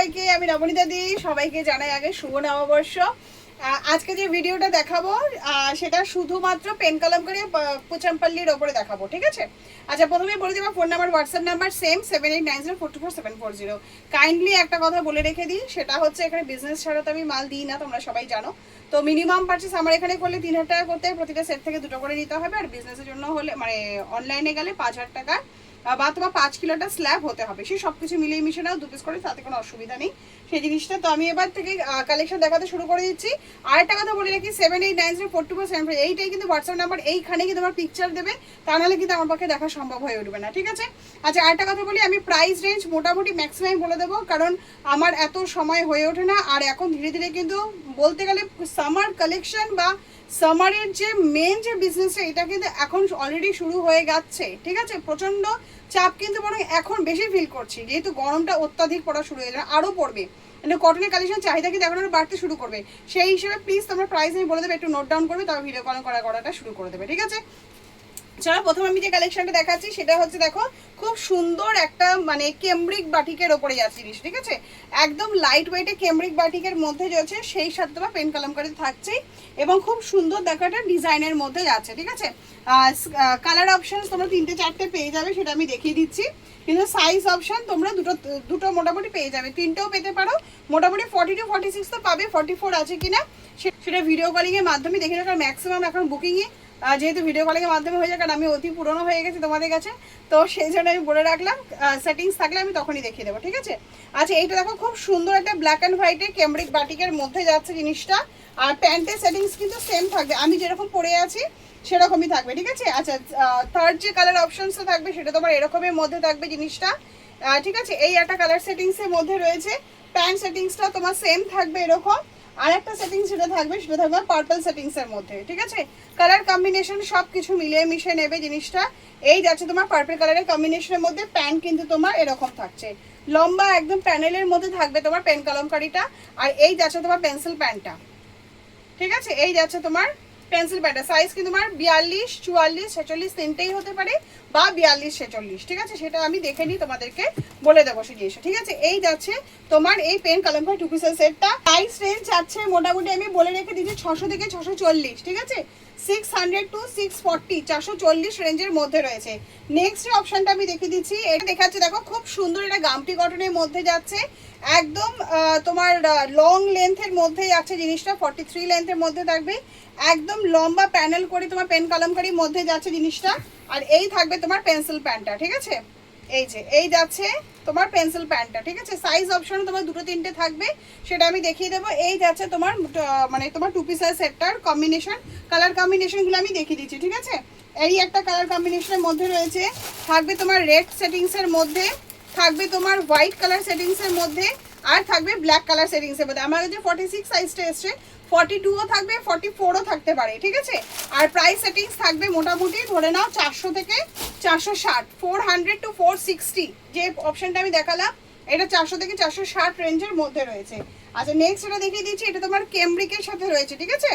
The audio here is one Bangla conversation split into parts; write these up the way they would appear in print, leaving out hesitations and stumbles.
সবাইকে, আমি নবনীতা দি। সবাইকে জানাই আগে শুভ নববর্ষ। আজকে যে ভিডিওটা দেখাবো সেটা শুধুমাত্র পেন কলমকারী পোচামপল্লির ওপরে দেখাবো, ঠিক আছে? আচ্ছা, প্রথমে বলে দেবো phone number, WhatsApp number same 7890424740। Kindly একটা কথা বলে রেখে দিই, সেটা হচ্ছে এখানে বিজনেস ছাড়া তো আমি মাল দিই না, তোমরা সবাই জানো। তো মিনিমাম পারচেস আমার এখানে করলে 3000 টাকা করতে হয়, প্রতিটা সেট থেকে 2টো করে নিতে হবে। আর বিজনেসের জন্য হলে মানে অনলাইনে গেলে 5000 টাকা বা তোমার 5 কিলোটা স্ল্যাব হতে হবে। সেই সব কিছু মিলিয়ে মিশে নাও, 2 পিস করে, তাতে কোনো অসুবিধা নেই সেই জিনিসটা। তো আমি এবার থেকে কালেকশন দেখাতে শুরু করে দিচ্ছি। আরেকটা কথা বলে রাখি, 7890424740 এইটাই কিন্তু হোয়াটসঅ্যাপ নাম্বার। এইখানে কিন্তু আমার পিকচার দেবে, তা নাহলে কিন্তু আমার পক্ষে দেখা সম্ভব হয়ে উঠবে না, ঠিক আছে? আচ্ছা, আরেকটা কথা বলি, আমি প্রাইস রেঞ্জ মোটামুটি ম্যাক্সিমাম বলে দেবো, কারণ আমার এত সময় হয়ে ওঠে না। আর এখন ধীরে ধীরে কিন্তু বলতে গেলে সামার কালেকশন বা সামারের যে মেন যে বিজনেসটা, এটা কিন্তু এখন অলরেডি শুরু হয়ে যাচ্ছে, ঠিক আছে? প্রচণ্ড চাপ কিন্তু বরং এখন বেশি ফিল করছি, যেহেতু গরমটা অত্যাধিক পড়া শুরু হয়ে যাবে, আরও পড়বে। মানে কটনের কালেকশন চাহিদা কিন্তু এখন আরও বাড়তে শুরু করবে। সেই হিসেবে প্লিজ তোমরা প্রাইস আমি বলে দেবে, একটু নোট ডাউন করবে, তবে ভিডিও কল করাটা শুরু করে দেবে, ঠিক আছে? চলো, প্রথমে আমি যে কালেকশনটা দেখাচ্ছি সেটা হচ্ছে, দেখো খুব সুন্দর একটা মানে কেমব্রিক বাটিকের ওপরে যাচ্ছে জিনিস, ঠিক আছে? একদম লাইট ওয়েটে কেমব্রিক বাটিকের মধ্যে যাচ্ছে, সেই সাথে তোমার পেন কলমকারি থাকছেই, এবং খুব সুন্দর দেখো একটা ডিজাইনের মধ্যে যাচ্ছে, ঠিক আছে? কালার অপশন তোমরা 3টে-4টে পেয়ে যাবে, সেটা আমি দেখিয়ে দিচ্ছি। কিন্তু সাইজ অপশন তোমরা দুটো মোটামুটি পেয়ে যাবে, 3টেও পেতে পারো। মোটামুটি 40 to 46 তো পাবে, 44 আছে কিনা সেটা ভিডিও কলিং এর মাধ্যমে দেখে নেবে, কারণ ম্যাক্সিমাম এখন বুকিংই যেহেতু ভিডিও কলিং এর মাধ্যমে হয়ে যায়, কারণ আমি অতি পুরনো হয়ে গেছি তোমাদের কাছে, তো সেই জন্য আমি বলে রাখলাম সেটিংস থাকলে আমি তখনই দেখিয়ে দেবো, ঠিক আছে? আচ্ছা, এইটা দেখো খুব সুন্দর একটা ব্ল্যাক অ্যান্ড হোয়াইটে কেমব্রিক বাটিকের মধ্যে যাচ্ছে জিনিসটা। আর প্যান্টের সেটিংস কিন্তু সেম থাকবে, আমি যেরকম পরে আছি সেরকমই থাকবে, ঠিক আছে? আচ্ছা, থার্ড যে কালার অপশনসটা থাকবে সেটা তোমার এরকমের মধ্যে থাকবে জিনিসটা, ঠিক আছে? এই একটা কালার সেটিংসের মধ্যে রয়েছে। প্যান্ট সেটিংসটা তোমার সেম থাকবে এরকম। আর একটা সেটিংস যেটা থাকবে সেটা থাকবে পার্পল সেটিংসের মধ্যে, ঠিক আছে? কালার কম্বিনেশন সব কিছু মিলিয়ে মিশিয়ে নেবে জিনিসটা। এই যাচ্ছে তোমার পার্পল কালারের কম্বিনেশনের মধ্যে, প্যান্ট কিন্তু তোমার এরকম থাকছে, লম্বা একদম প্যানেলের মধ্যে থাকবে তোমার পেন কলমকারিটা। আর এই যাচ্ছে তোমার পেন্সিল প্যান্টটা, ঠিক আছে? এই যাচ্ছে তোমার পেন্সিল প্যান্টের সাইজ কিন্তু তোমার 42, 44, 46 তিনটেই হতে পারে, বা 42, 46, ঠিক আছে? সেটা আমি দেখে নিই, তোমাদেরকে বলে দেবো সেই জিনিসটা, ঠিক আছে? এই যাচ্ছে তোমার এই পেন কলমকারি 2 পিসের সেটটা। প্রাইস রেঞ্জ আছে মোটামুটি আমি বলে রেখে দিচ্ছি 600 থেকে 640, ঠিক আছে? 600 to 640, 440 রেঞ্জের মধ্যে রয়েছে। নেক্সট অপশনটা আমি দেখিয়ে দিচ্ছি, এটা দেখাচ্ছে, দেখো খুব সুন্দর এটা গামটি কটনের মধ্যে যাচ্ছে, একদম তোমার লং লেন্থের মধ্যে যাচ্ছে জিনিসটা, 43 লেন্থের মধ্যে থাকবে, একদম লম্বা প্যানেল করে তোমার পেন কলমকারির মধ্যে যাচ্ছে জিনিসটা। আর এই থাকবে তোমার পেন্সিল প্যান্টটা, ঠিক আছে? এই যে এই যাচ্ছে তোমার পেন্সিল প্যান্টটা, ঠিক আছে? সাইজ অপশন তোমার 2-3টে থাকবে, সেটা আমি দেখিয়ে দেবো। এই যাচ্ছে তোমার মানে তোমার 2 পিসের সেটটার কম্বিনেশন, কালার কম্বিনেশনগুলো আমি দেখিয়ে দিচ্ছি, ঠিক আছে? এই একটা কালার কম্বিনেশনের মধ্যে রয়েছে, থাকবে তোমার রেড সেটিংসের মধ্যে, থাকবে তোমার হোয়াইট কালার সেটিংসের মধ্যে, আর থাকবে ব্ল্যাক কালার সেটিংসের মধ্যে। আমার কাছে 46 সাইজটা এসছে, 42ও থাকবে, 44ও থাকতে পারে, ঠিক আছে? আর প্রাইস সেটিংস থাকবে মোটামুটি ধরে নাও 400 থেকে 460, 400 to 460 যে অপশনটা আমি দেখালাম, এটা 400 থেকে 460 রেঞ্জের মধ্যে রয়েছে। আচ্ছা, নেক্সট এটা দেখিয়ে দিচ্ছি, এটা তোমার কেমব্রিকের সাথে রয়েছে, ঠিক আছে?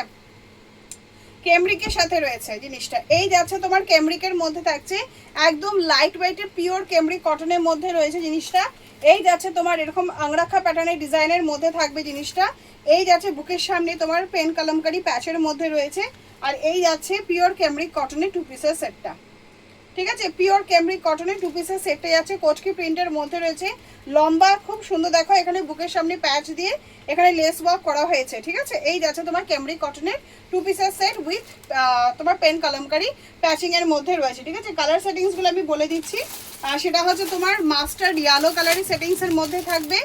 কেমব্রিকের সাথে রয়েছে জিনিসটা। এই যাচ্ছে তোমার কেমব্রিকের মধ্যে থাকছে, একদম লাইট ওয়েটের পিওর কেমব্রিক কটনের মধ্যে রয়েছে জিনিসটা। এই যাচ্ছে তোমার এরকম আংরাখা প্যাটার্নের ডিজাইনের মধ্যে থাকবে জিনিসটা। এই যাচ্ছে বুকের সামনে তোমার পেন কলমকারি প্যাচের মধ্যে রয়েছে। আর এই যাচ্ছে পিওর কেমব্রিক কটনের 2 পিসের সেটটা, ঠিক আছে? পিওর কেমব্রিক কটনের 2 পিসের সেটে যাচ্ছে, কোচকি প্রিন্টের মধ্যে রয়েছে, লম্বা খুব সুন্দর, দেখো এখানে বুকের সামনে প্যাচ দিয়ে এখানে লেস ওয়ার্ক করা হয়েছে, ঠিক আছে? এই যাচ্ছে তোমার কেমব্রিক কটনের 2 পিসের সেট উইথ তোমার পেন কলমকারি প্যাচিং এর মধ্যে রয়েছে, ঠিক আছে? কালার সেটিংসগুলো আমি বলে দিচ্ছি, সেটা হচ্ছে তোমার মাস্টার্ড ইয়েলো কালারের সেটিংসের মধ্যে থাকবে,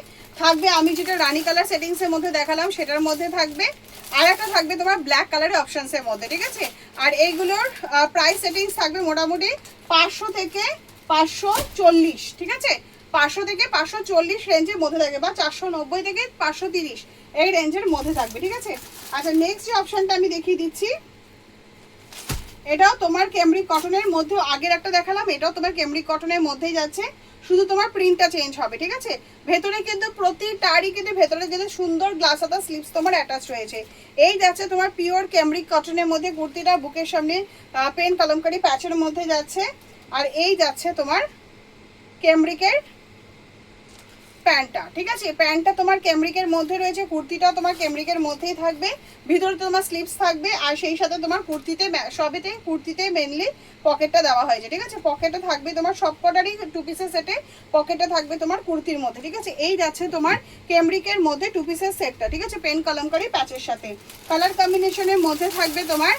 আমি যেটা রানী কালার সেটিংসের মধ্যে দেখালাম সেটার মধ্যে থাকবে, আর একটা থাকবে তোমার ব্ল্যাক কালারের অপশনসের মধ্যে, ঠিক আছে? আর এইগুলোর প্রাইস সেটিংস থাকবে মোটামুটি 500 থেকে 540, ঠিক আছে? 500 থেকে 540 রেঞ্জের মধ্যে থাকবে, বা 490 থেকে 530 এই রেঞ্জের মধ্যে থাকবে, ঠিক আছে? আচ্ছা, নেক্সট যে অপশনটা আমি দেখিয়ে দিচ্ছি, এটাও তোমার কেমব্রিক কটনের মধ্যে, আগের একটা দেখালাম, এটাও তোমার কেমব্রিক কটনের মধ্যেই যাচ্ছে, শুধু তোমার প্রিন্টটা চেঞ্জ হবে, ঠিক আছে? ভেতরে কিন্তু প্রতিটারই কিন্তু ভেতরে কিন্তু সুন্দর গ্লাস হাতা স্লিপস তোমার অ্যাটাচ রয়েছে। এই যাচ্ছে তোমার পিওর কেমব্রিক কটনের মধ্যে কুর্তিটা, বুকের সামনে পেন কলমকারি প্যাচের মধ্যে যাচ্ছে। আর এই যাচ্ছে তোমার কেমব্রিকের প্যান্টটা, ঠিক আছে? প্যান্টটা তোমার ক্যামরিকের মধ্যে রয়েছে, কুর্তিটাও তোমার ক্যামরিকের মধ্যেই থাকবে, ভিতরে তোমার স্লিভস থাকবে, আর সেই সাথে তোমার কুর্তিতে সবেতে কুর্তিতে মেনলি পকেটটা দেওয়া হয়েছে, ঠিক আছে? পকেটে থাকবে তোমার সবকটারই 2 পিসের সেটে পকেটে থাকবে তোমার কুর্তির মধ্যে, ঠিক আছে? এই যাচ্ছে তোমার ক্যামরিকের মধ্যে 2 পিসের সেটটা, ঠিক আছে? পেন কলমকারি প্যাচের সাথে কালার কম্বিনেশনের মধ্যে থাকবে তোমার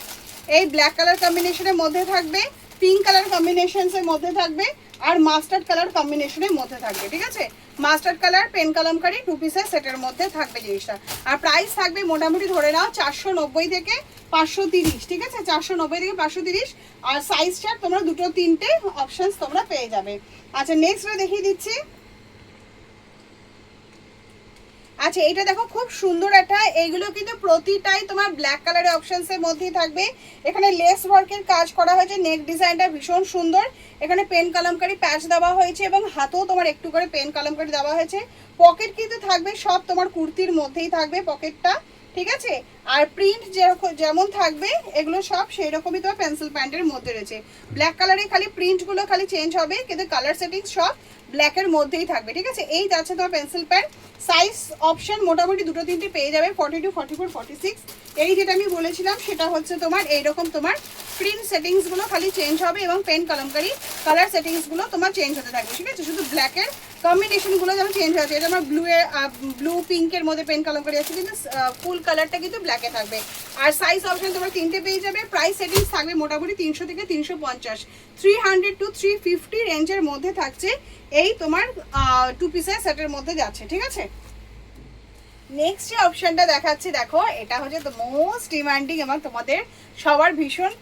এই ব্ল্যাক কালার কম্বিনেশনের মধ্যে থাকবে, পিঙ্ক কালার কম্বিনেশনসের মধ্যে থাকবে, আর মাস্টার্ড কালার কম্বিনেশনের মধ্যে থাকবে, ঠিক আছে? মাস্টার্ড কালার পেন কলমকারি 2 পিসের সেটের মধ্যে থাকবে জিনিসটা। আর প্রাইস থাকবে মোটামুটি ধরে নাও 490 থেকে 530, ঠিক আছে? 490 থেকে 530। আর সাইজ চার্ট তোমরা দুটো তিনটে অপশনস তোমরা পেয়ে যাবে। আচ্ছা নেক্সট দেখিয়ে দিচ্ছি। আচ্ছা এটা দেখো খুব সুন্দর একটা, এইগুলো কিন্তু প্রতিটাই তোমার ব্ল্যাক কালারের অপশনসের মধ্যেই থাকবে। এখানে লেস ওয়ার্কের কাজ করা হয়েছে, নেক ডিজাইনটা ভীষণ সুন্দর। এখানে পেন কলমকারি প্যাচ দেওয়া হয়েছে এবং হাতেও তোমার একটু করে পেন কলমকারি দেওয়া হয়েছে। পকেট কিন্তু থাকবে সব তোমার কুর্তির মধ্যেই থাকবে পকেটটা, ঠিক আছে? আর প্রিন্ট যেমন থাকবে এগুলো সব সেই রকমই তোমার পেন্সিল প্যান্টের মধ্যে রয়েছে। ব্ল্যাক কালারে খালি প্রিন্টগুলো খালি চেঞ্জ হবে, কিন্তু কালার সেটিংস সব ব্ল্যাকের মধ্যেই থাকবে, ঠিক আছে? এই যাচ্ছে তোমার পেন্সিল প্যান্ট। সাইজ অপশন মোটামুটি দুটো তিনটে পেয়ে যাবে, 42, 44, 46। এই যেটা আমি বলেছিলাম সেটা হচ্ছে তোমার এইরকম তোমার প্রিন্ট সেটিংসগুলো খালি চেঞ্জ হবে এবং পেন কলমকারি কালার সেটিংসগুলো তোমার চেঞ্জ হতে থাকবে, ঠিক আছে? শুধু ব্ল্যাকের কম্বিনেশনগুলো যেমন চেঞ্জ হচ্ছে, এটা আমার ব্লু পিঙ্কের মধ্যে পেন কলমকারি আছে, কিন্তু ফুল কালারটা কিন্তু ব্ল্যাকে থাকবে। আর সাইজ অপশন তোমরা তিনটে পেয়ে যাবে। প্রাইস সেটিংস থাকবে মোটামুটি 300 থেকে 350, 300 to 350 রেঞ্জের মধ্যে থাকছে। এই তোমার 2 পিসের সেটের মধ্যে যাচ্ছে, ঠিক আছে? নেক্সট যে অপশনটা দেখাচ্ছি দেখো, এটা হচ্ছে দ্য মোস্ট ডিমান্ডিং এবং তোমাদের সবার ভীষণ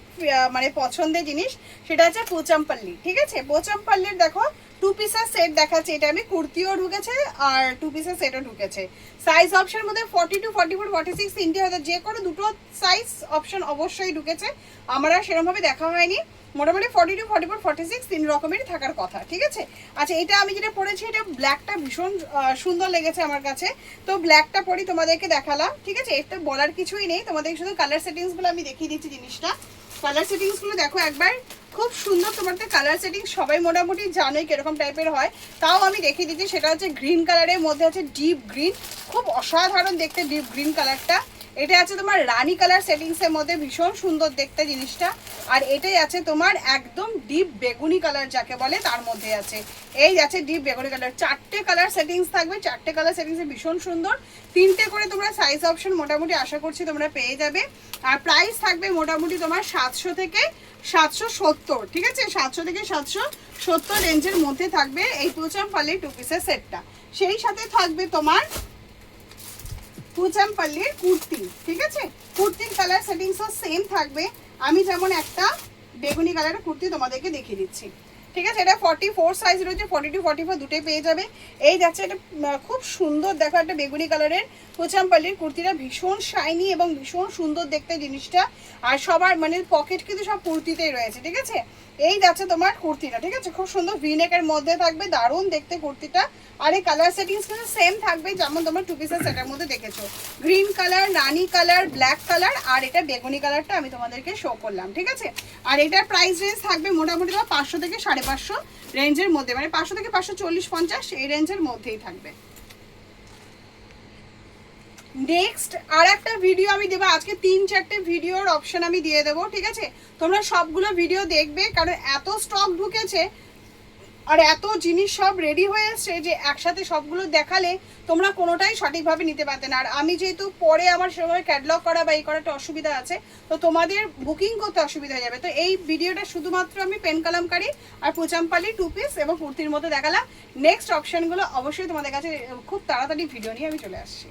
মানে পছন্দের জিনিস, সেটা হচ্ছে পোচামপাল্লি, ঠিক আছে? পোচামপাল্লির দেখো 2 পিসের সেট দেখাচ্ছে, এটা আমি কুর্তিও ঢুকেছে আর 2 পিসের সেটও ঢুকেছে। সাইজ অপশনের মধ্যে 42, 44, 46 তিনটে হয়তো যে কোনো দুটো সাইজ অপশন অবশ্যই ঢুকেছে, আমার আর সেরকমভাবে দেখা হয়নি। মোটামুটি 42, 44, 46 তিন রকমেরই থাকার কথা, ঠিক আছে? আচ্ছা এটা আমি যেটা পরেছি এটা ব্ল্যাকটা ভীষণ সুন্দর লেগেছে আমার কাছে, তো ব্ল্যাকটা পরি তোমাদেরকে দেখালাম, ঠিক আছে? এটা বলার কিছুই নেই, তোমাদের শুধু কালার সেটিংসগুলো আমি দেখিয়ে দিচ্ছি জিনিসটা। কালার সেটিংসগুলো দেখো একবার, খুব সুন্দর। তোমাদের কালার সেটিংস সবাই মোটামুটি জানোই কিরকম টাইপের হয়, তাও আমি দেখিয়ে দিচ্ছি। সেটা হচ্ছে গ্রিন কালারের মধ্যে আছে ডিপ গ্রিন, খুব অসাধারণ দেখতে ডিপ গ্রিন কালারটা। এটা আছে তোমার রানী কালার সেটিংসের মধ্যে, ভীষণ সুন্দর দেখতে জিনিসটা। আর এটাই আছে তোমার একদম ডিপ বেগুনি কালার যাকে বলে, তার মধ্যে আছে এই আছে ডিপ বেগুনি কালার। 4টে কালার সেটিংস থাকবে, 4টে কালার সেটিংসে ভীষণ সুন্দর। 3টে করে তোমরা সাইজ অপশন মোটামুটি আশা করছি তোমরা পেয়ে যাবে। আর প্রাইস থাকবে মোটামুটি তোমার 700 থেকে 770, ঠিক আছে? 700 থেকে 770 রেঞ্জের মধ্যে থাকবে এই পোচামপাল্লির 2 পিসের সেটটা। সেই সাথে থাকবে তোমার পোচামপাল্লির কুর্তি, ঠিক আছে? কুর্তির কালার সেটিংসও সেম থাকবে। আমি যেমন একটা বেগুনি কালারের কুর্তি তোমাদেরকে দেখিয়ে দিচ্ছি, ঠিক আছে? এটা 44 সাইজ রয়েছে, 42, 44 দুটোই পেয়ে যাবে। এই যাচ্ছে এটা খুব সুন্দর দেখো, একটা বেগুনি কালারের পোচামপাল্লির কুর্তিটা ভীষণ শাইনি এবং ভীষণ সুন্দর দেখতে জিনিসটা। আর সবার মানে পকেট কিন্তু সব কুর্তিতেই রয়েছে, ঠিক আছে? এই যাচ্ছে তোমার কুর্তিটা, ঠিক আছে? খুব সুন্দর ভিনেকের মধ্যে থাকবে, দারুণ দেখতে কুর্তিটা। আর এই কালার সেটিংস কিন্তু সেম থাকবে যেমন তোমার 2 পিসের সেটের মধ্যে দেখেছো, গ্রিন কালার, রানী কালার, ব্ল্যাক কালার, আর এটা বেগুনি কালারটা আমি তোমাদেরকে শো করলাম, ঠিক আছে? আর এটার প্রাইস রেঞ্জ থাকবে মোটামুটি 500 থেকে 550 রেঞ্জের মধ্যে, মানে 500 থেকে 540, 50 এই রেঞ্জের মধ্যেই থাকবে। নেক্সট আর একটা ভিডিও আমি দেবো আজকে, 3-4টে ভিডিওর অপশন আমি দিয়ে দেবো, ঠিক আছে? তোমরা সবগুলো ভিডিও দেখবে, কারণ এত স্টক ঢুকেছে আর এত জিনিস সব রেডি হয়ে এসছে যে একসাথে সবগুলো দেখালে তোমরা কোনোটাই সঠিকভাবে নিতে পারতে না। আর আমি যেহেতু পরে আমার সেভাবে ক্যাটলগ করা বা এই করাটা অসুবিধা আছে, তো তোমাদের বুকিং করতে অসুবিধা হয়ে যাবে। তো এই ভিডিওটা শুধুমাত্র আমি পেন কলমকারি আর পোচামপাল্লি 2 পিস এবং কুর্তির মধ্যে দেখালাম। নেক্সট অপশনগুলো অবশ্যই তোমাদের কাছে খুব তাড়াতাড়ি ভিডিও নিয়ে আমি চলে আসছি।